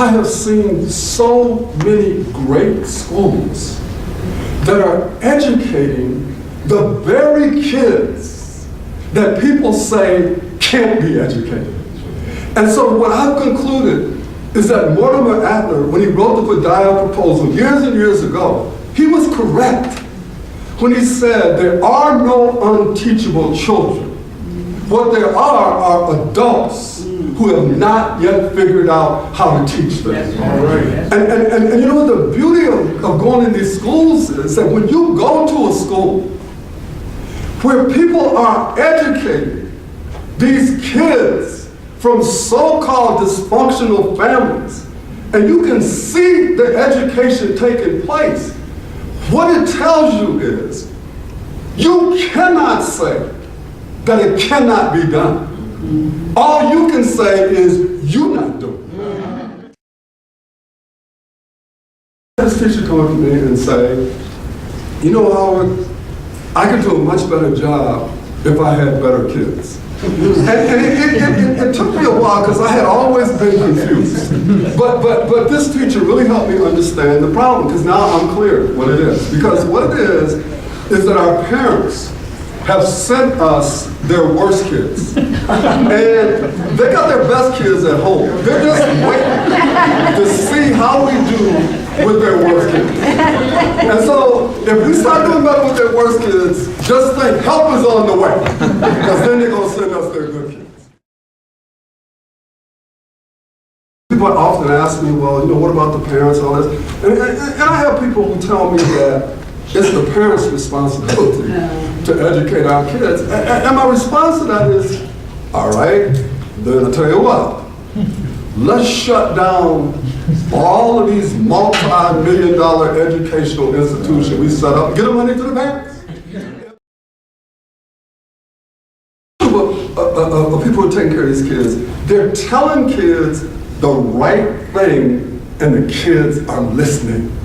I have seen so many great schools that are educating the very kids that people say can't be educated. And so what I've concluded is that Mortimer Adler, when he wrote the Vidalia proposal years and years ago, he was correct when he said there are no unteachable children. What there are adults who have not yet figured out how to teach them. And you know what the beauty of going in these schools is that when you go to a school where people are educating these kids from so-called dysfunctional families, and you can see the education taking place, what it tells you is you cannot say that it cannot be done. All you can say is you not doing it. This teacher come up to me and say, you know, Howard, I could do a much better job if I had better kids. And it took me a while because I had always been confused. But this teacher really helped me understand the problem, because now I'm clear what it is. Because what it is that our parents have sent us their worst kids. And they got their best kids at home. They're just waiting to see how we do with their worst kids. And so if we start doing better with their worst kids, just think help is on the way. Because then they're going to send us their good kids. People often ask me, well, you know, what about the parents and all this? And I have people who tell me that it's the parents' responsibility to educate our kids. And my response to that is, all right, then I'll tell you what, let's shut down all of these multi-million-dollar educational institutions we set up and get the money to the parents. People who are taking care of these kids, they're telling kids the right thing and the kids are listening.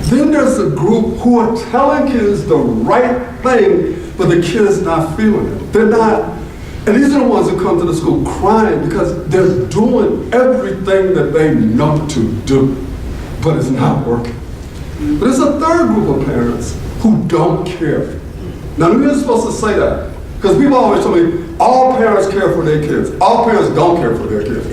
Then there's a group who are telling kids the right thing, but the kids not feeling it. They're not, and these are the ones who come to the school crying because they're doing everything that they know to do, but it's not working. But there's a third group of parents who don't care. Now, you're supposed to say that, because people always tell me, all parents care for their kids. All parents don't care for their kids.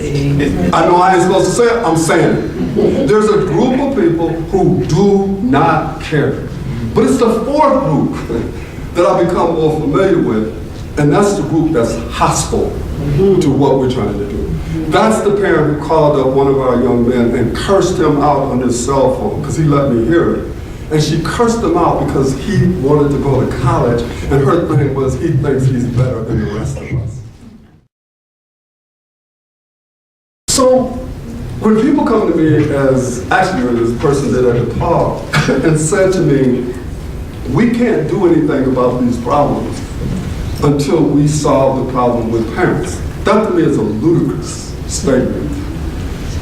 I know I ain't supposed to say it, I'm saying it. There's a group of people who do not care. But it's the fourth group that I've become more familiar with, and that's the group that's hostile to what we're trying to do. That's the parent who called up one of our young men and cursed him out on his cell phone, because he let me hear it. And she cursed him out because he wanted to go to college, and her thing was he thinks he's better than the rest of us. So when people come to me, as actually this person did at the talk, and said to me, we can't do anything about these problems until we solve the problem with parents. That to me is a ludicrous statement,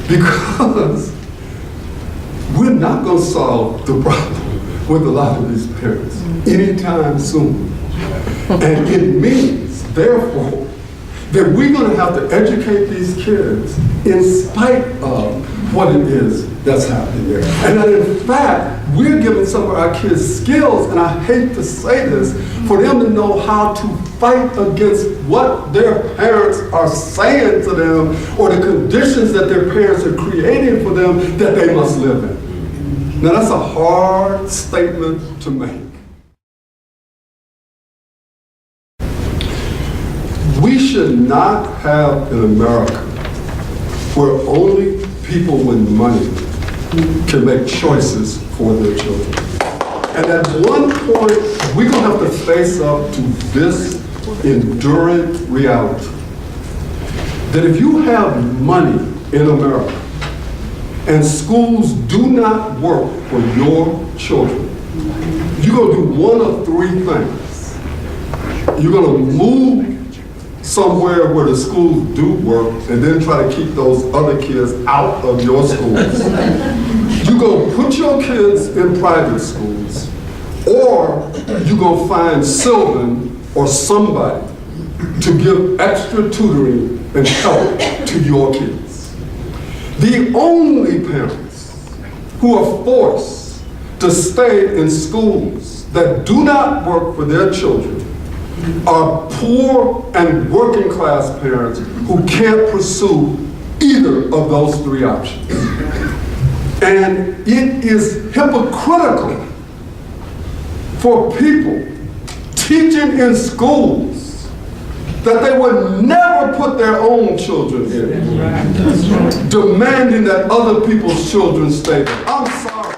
because we're not going to solve the problem with a lot of these parents anytime soon. And it means, therefore, that we're going to have to educate these kids in spite of what it is that's happening there. And that in fact, we're giving some of our kids skills, and I hate to say this, for them to know how to fight against what their parents are saying to them, or the conditions that their parents are creating for them that they must live in. Now that's a hard statement to make. We should not have in America where only people with money can make choices for their children. And at one point, we're going to have to face up to this enduring reality, that if you have money in America and schools do not work for your children, you're going to do one of three things. You're going to move somewhere where the schools do work and then try to keep those other kids out of your schools. You're going to put your kids in private schools, or you're going to find Sylvan or somebody to give extra tutoring and help to your kids. The only parents who are forced to stay in schools that do not work for their children are poor and working class parents who can't pursue either of those three options. And it is hypocritical for people teaching in schools that they would never put their own children in, demanding that other people's children stay there. I'm sorry.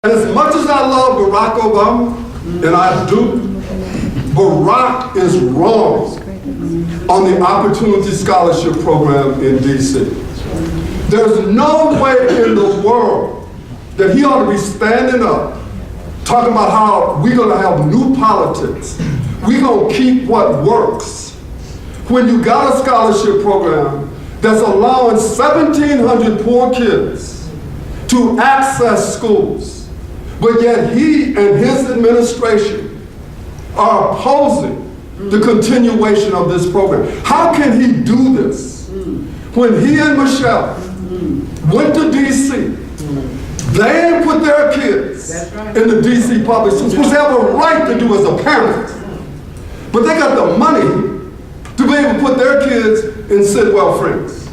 And as much as I love Barack Obama, and I do, Barack is wrong on the Opportunity Scholarship Program in D.C. There's no way in the world that he ought to be standing up talking about how we're going to have new politics. We're going to keep what works. When you got a scholarship program that's allowing 1,700 poor kids to access schools, but yet he and his administration are opposing the continuation of this program. How can he do this when he and Michelle went to D.C., they didn't put their kids in the D.C. public schools, which they have a right to do as a parent, but they got the money to be able to put their kids in Sidwell Friends.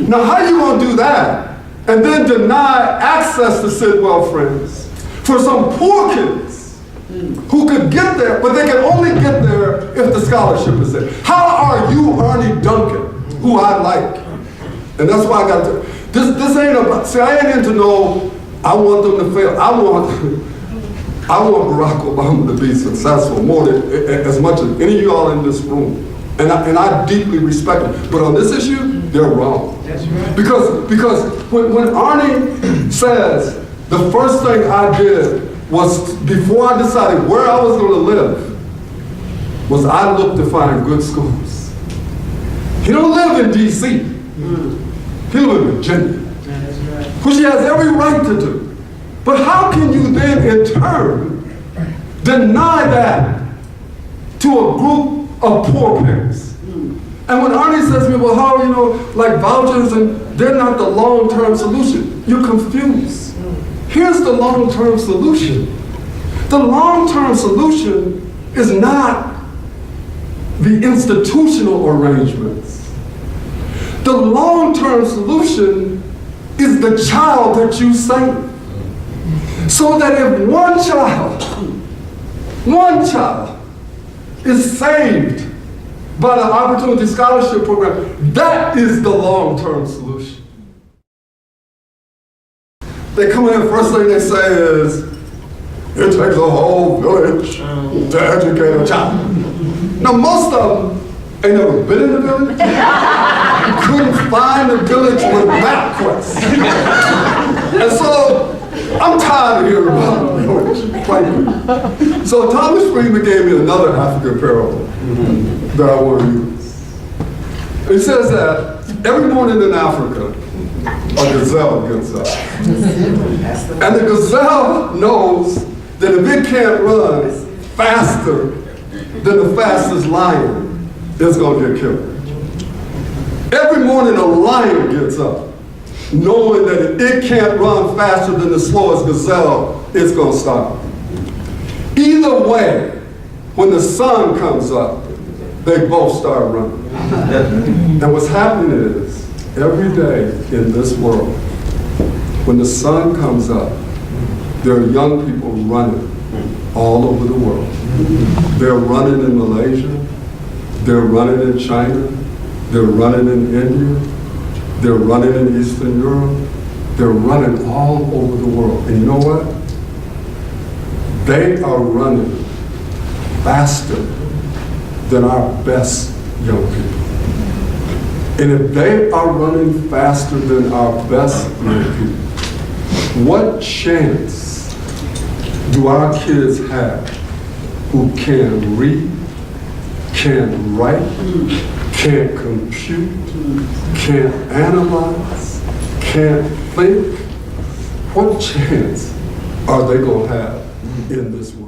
Now how you going to do that and then deny access to Sidwell Friends for some poor kids who could get there, but they can only get there if the scholarship is there? How are you Ernie Duncan, who I like? And that's why I got to, this ain't about, see, I ain't into no, I want them to fail. I want Barack Obama to be successful more than, as much as any of y'all in this room. And I deeply respect them. But on this issue, they're wrong. That's right. Because when Arnie says, the first thing I did was, before I decided where I was going to live, was I looked to find good schools. He don't live in D.C. He lives in Virginia, which he has every right to do. But how can you then, in turn, deny that to a group of poor parents? And when Arnie says to me, well, how, like vouchers, and they're not the long-term solution, you're confused. Here's the long-term solution. The long-term solution is not the institutional arrangements. The long-term solution is the child that you save. So that if one child is saved by the Opportunity Scholarship Program, that is the long-term solution. They come in, first thing they say is, it takes a whole village to educate a child. Now, most of them ain't never been in the village, couldn't find the village with MapQuest. And so, I'm tired of hearing about the village, frankly. So Thomas Friedman gave me another African parable that I want to use. It says that every morning in Africa, a gazelle gets up. And the gazelle knows that if it can't run faster than the fastest lion, it's going to get killed. Every morning a lion gets up, knowing that if it can't run faster than the slowest gazelle, it's going to stop. Either way, when the sun comes up, they both start running. And what's happening is, every day in this world, when the sun comes up, there are young people running all over the world. They're running in Malaysia, they're running in China, they're running in India, they're running in Eastern Europe, they're running all over the world. And you know what? They are running faster than our best young people. And if they are running faster than our best young people, what chance do our kids have who can read, can write, can't compute, can't analyze, can't think? What chance are they going to have in this world?